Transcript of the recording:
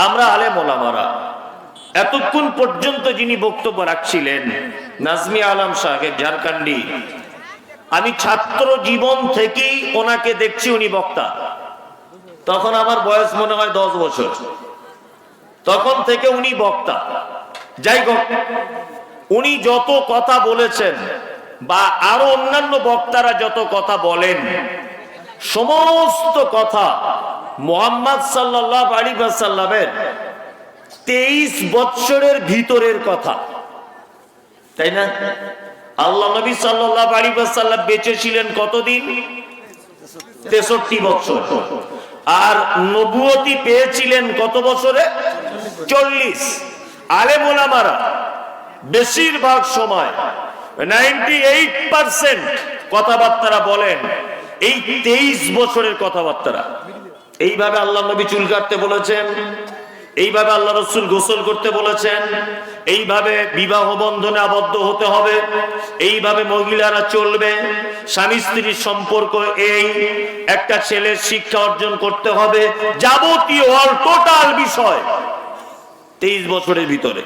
আমরা আলেম ওলামারা এতক্ষণ পর্যন্ত যিনি বক্তব্য রাখছিলেন নাজমি আলম সাহেব ঝাড়খণ্ডী, আমি ছাত্র জীবন থেকেই ওনাকে দেখছি, উনি বক্তা। তখন আমার বয়স মনে হয় 10 বছর, তখন থেকে উনি বক্তা। যাই হোক, উনি যত কথা বলেছেন বা আরো অন্যান্য বক্তারা যত কথা বলেন, সমস্ত কথা মুহাম্মদ সাল্লাল্লাহু আলাইহি ওয়াসাল্লামের 23 বছরের ভিতরের কথা, তাই না? আল্লাহ নবী সাল্লাল্লাহু আলাইহি ওয়াসাল্লাম বেঁচে ছিলেন কতদিন? 63 বছর। আর নবুয়তি পেয়েছিলেন কত বছরে? 40। আলেম ওলামারা বেশিরভাগ সময় 98% কথাবার্তা বলেন এই 23 বছরের কথাবার্তা। এইভাবে আল্লাহ নবী চুল কাটতে বলেছেন, এইভাবে আল্লাহ রাসূল গোসল করতে বলেছেন, এইভাবে বিবাহ বন্ধনে আবদ্ধ হতে হবে, এইভাবে মহিলারা চলবে, স্বামী স্ত্রীর সম্পর্ক এই, একটা ছেলের শিক্ষা অর্জন করতে হবে, যাবতীয় অল টোটাল বিষয় 23 বছরের ভিতরে।